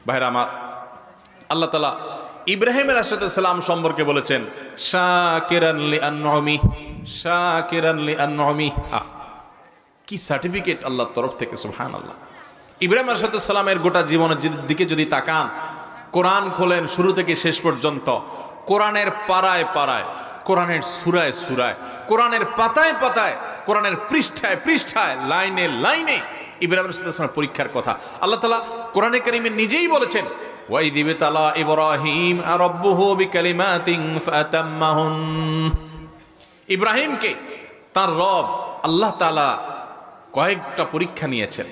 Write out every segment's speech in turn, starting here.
ভাইরা আমার, আল্লাহ তাআলা ইব্রাহিম আলাইহিস সালাম সম্পর্কে বলেছেন শাকিরান লিআনউমি, শাকিরান লিআনউমি। কি সার্টিফিকেট আল্লাহর তরফ থেকে, সুবহানাল্লাহ। ইব্রাহিম আলাইহিস সালামের গোটা জীবনের দিকে যদি তাকান, কোরআন খোলেন শুরু থেকে শেষ পর্যন্ত, কোরআনের পাড়ায় পাড়ায়, কোরআনের সূরায় সূরায়, কোরআনের পাতায় পাতায়, কোরআনের পৃষ্ঠায় পৃষ্ঠায়, লাইনে লাইনে ইব্রাহিম আলাইহিস সালামের পরীক্ষার কথা আল্লাহ তাআলা কোরআনে কারীমে নিজেই বলেছেন। ওয়াইদ ইবতালা ইব্রাহিম রাব্বুহু বিকালিমাতিন ফাতাম্মাহুন। ইব্রাহিমকে তার রব আল্লাহ তাআলা কয়েকটা পরীক্ষা নিয়েছেন।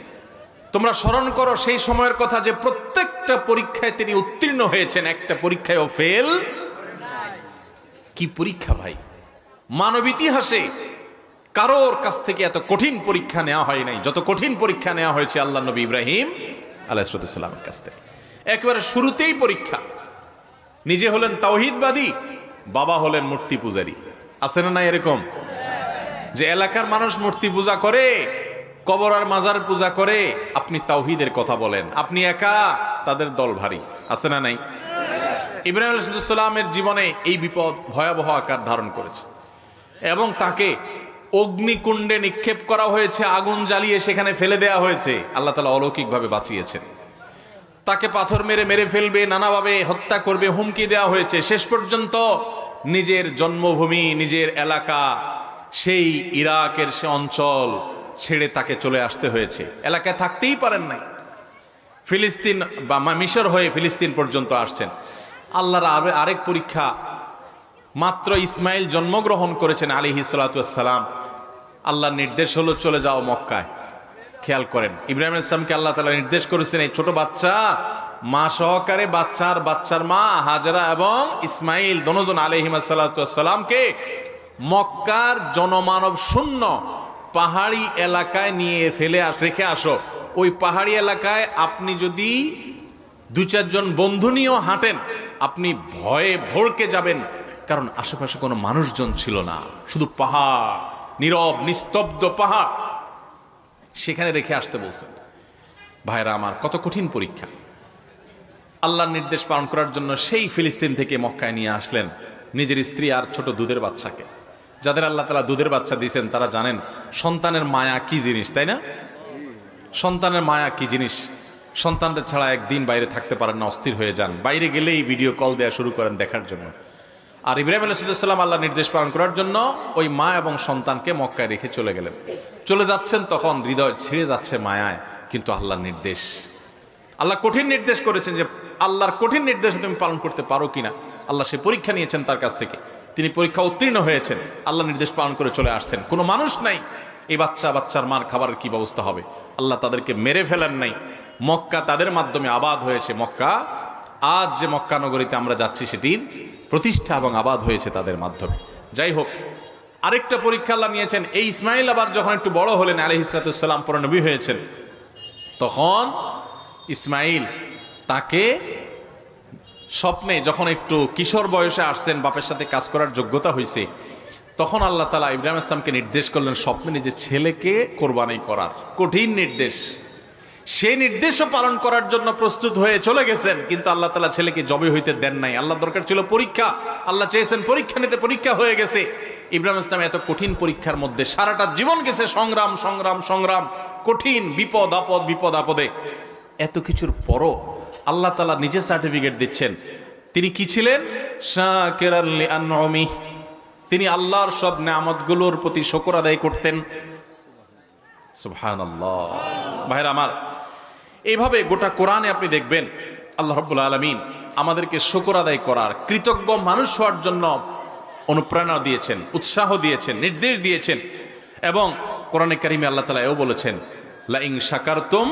তোমরা স্মরণ করো সেই সময়ের কথা যে প্রত্যেকটা পরীক্ষায় তিনি উত্তীর্ণ হয়েছেন, একটা পরীক্ষায়ও ফেল। কি পরীক্ষা ভাই! মানব ইতিহাসে কারোর কাছ থেকে এত কঠিন পরীক্ষা নেওয়া হয় নাই যত কঠিন পরীক্ষা নেওয়া হয়েছে আল্লাহ নবী ইব্রাহিম আলাইহিস সালামের কাছ থেকে। একেবারে শুরুতেই পরীক্ষা। নিজে হলেন তাওহীদবাদী, বাবা হলেন মূর্তি পূজারী। আছে না নাই এরকম যে এলাকার মানুষ মূর্তি পূজা করে, কবর আর মাজার পূজা করে, আপনি তাওহীদের কথা বলেন, আপনি একা, তাদের দল ভারী। আছে না নাই? ইব্রাহিম আলাইহিস সালামের জীবনে এই বিপদ ভয়াবহ আকার ধারণ করেছে এবং তাকে অগ্নিকুণ্ডে নিক্ষেপ করা হয়েছে, আগুন জ্বালিয়ে সেখানে ফেলে দেওয়া হয়েছে। আল্লাহ তাআলা অলৌকিকভাবে বাঁচিয়েছেন। তাকে পাথর মেরে মেরে ফেলবে, নানাভাবে হত্যা করবে, হুমকি দেওয়া হয়েছে। শেষ পর্যন্ত নিজের জন্মভূমি, নিজের এলাকা, সেই ইরাকের সে অঞ্চল ছেড়ে তাকে চলে আসতে হয়েছে। এলাকায় থাকতেই পারেন নাই, ফিলিস্তিন বা মিশর হয়ে ফিলিস্তিন পর্যন্ত আসছেন। আল্লাহর আরেক পরীক্ষা, মাত্র ইসমাইল জন্মগ্রহণ করেছেন আলাইহিস সালাতু ওয়াস সালাম, আল্লাহর নির্দেশ হলো চলে যাও মক্কায়। খেয়াল করেন, ইব্রাহিম আলাইহিস সালামকে আল্লাহ তাআলা নির্দেশ করেছেন এই ছোট বাচ্চা, মা সহকারে, বাচ্চার মা হাজরা এবং ইসমাইল দুজন আলাইহিস সালাতু ওয়াস সালামকে মক্কার জনমানব শূন্য পাহাড়ি এলাকায় নিয়ে রেখে আসো। ওই পাহাড়ি এলাকায় আপনি যদি 2-4 জন বন্ধু নিয়েও হাঁটেন, আপনি ভয়ে ভড়কে যাবেন, কারণ আশেপাশে কোনো মানুষজন ছিল না, শুধু পাহাড়, নীরব নিস্তব্ধ পাহাড়, সেখানে রেখে আসতে বলছেন। ভাইরা আমার, কত কঠিন পরীক্ষা! আল্লাহর নির্দেশ পালন করার জন্য সেই ফিলিস্তিন থেকে মক্কায় নিয়ে আসলেন নিজের স্ত্রী আর ছোট দুধের বাচ্চাকে। যাদের আল্লাহ তাআলা দুধের বাচ্চা দিয়েছেন তারা জানেন সন্তানের মায়া কি জিনিস, তাই না? সন্তানের মায়া কি জিনিস! সন্তানদের ছাড়া একদিন বাইরে থাকতে পারেন না, অস্থির হয়ে যান, বাইরে গেলেই ভিডিও কল দেওয়া শুরু করেন দেখার জন্য। আর ইব্রাহিম আলাইহিস সালাম আল্লাহর নির্দেশ পালন করার জন্য ওই মা এবং সন্তানকে মক্কায় রেখে চলে গেলেন। চলে যাচ্ছেন, তখন হৃদয় ছিঁড়ে যাচ্ছে মায়ায়, কিন্তু আল্লাহর নির্দেশ, আল্লাহ কঠিন নির্দেশ করেছেন যে আল্লাহর কঠিন নির্দেশ তুমি পালন করতে পারো কিনা। আল্লাহ সে পরীক্ষা নিয়েছেন তার কাছ থেকে, তিনি পরীক্ষা উত্তীর্ণ হয়েছেন, আল্লাহ নির্দেশ পালন করে চলে আসছেন। কোনো মানুষ নাই, এই বাচ্চার মার খাবারের কি ব্যবস্থা হবে? আল্লাহ তাদেরকে মেরে ফেলেন নাই, মক্কা তাদের মাধ্যমে আবাদ হয়েছে। মক্কা, আজ যে মক্কা নগরীতে আমরা যাচ্ছি, সেটির প্রতিষ্ঠা এবং আবাদ হয়েছে তাদের মাধ্যমে। যাই হোক, আরেকটা পরীক্ষা আল্লাহ নিয়েছেন। এই ইসমাইল আবার যখন একটু বড় হলেন, আলাইহিস সালাম পরে নবী হয়েছেন, তখন ইসমাইল তাকে স্বপ্নে যখন একটু কিশোর বয়সে আসছেন, বাপের সাথে কাজ করার যোগ্যতা হয়েছে, তখন আল্লাহ তাআলা ইব্রাহিম আসলামকে নির্দেশ করলেন স্বপ্নে নিজের ছেলেকে কোরবানি করার। কঠিন নির্দেশ, সেই নির্দেশও পালন করার জন্য প্রস্তুত হয়ে চলে গেছেন, কিন্তু আল্লাহ তাআলা ছেলেকে জবে হইতে দেন নাই। আল্লাহ দরকার ছিল পরীক্ষা, আল্লাহ চেয়েছেন পরীক্ষা নিতে, পরীক্ষা হয়ে গেছে। ইব্রাহিম ইসলাম এত কঠিন পরীক্ষার মধ্যে সারাটা জীবন গেছে, সংগ্রাম সংগ্রাম সংগ্রাম, কঠিন বিপদ আপদে। এত কিছুর পরও আল্লাহ তাআলা নিজে সার্টিফিকেট দিচ্ছেন তিনি কি ছিলেন? শাকিরান লিআনউমি, তিনি আল্লাহর সব নেয়ামতগুলোর প্রতি শুকর আদায় করতেন। সুবহানাল্লাহ। ভাইরা আমার, এইভাবে গোটা কোরআনে আপনি দেখবেন আল্লাহ রাব্বুল আলামিন আমাদেরকে শুকর আদায় করার, কৃতজ্ঞ মানুষ হওয়ার জন্য অনুপ্রেরণা দিয়েছেন, উৎসাহ দিয়েছেন, নির্দেশ দিয়েছেন। এবং কোরআনে কারিমে আল্লাহ তাআলা এও বলেছেন, লা ইন শাকারতুম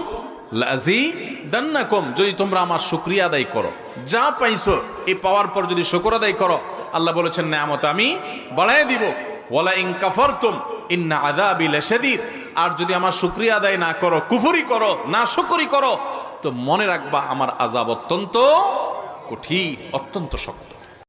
লাযিদান্নাকুম, যদি তোমরা আমার শুকরিয়া আদায় করো, যা পাইছো এই পাওয়ার পর যদি শুকর আদায় করো, আল্লাহ বলেছেন নেয়ামত আমি বাড়ায় দিব। ওয়ালা ইন কাফারতুম ইন্না আযাবি লাশাদীদ, আর যদি আমার শুকরিয়া আদায় না করো, কুফরি করো, না শুকরি করো, তো মনে রাখবা আমার আযাব অত্যন্ত কঠিন, অত্যন্ত শক্ত।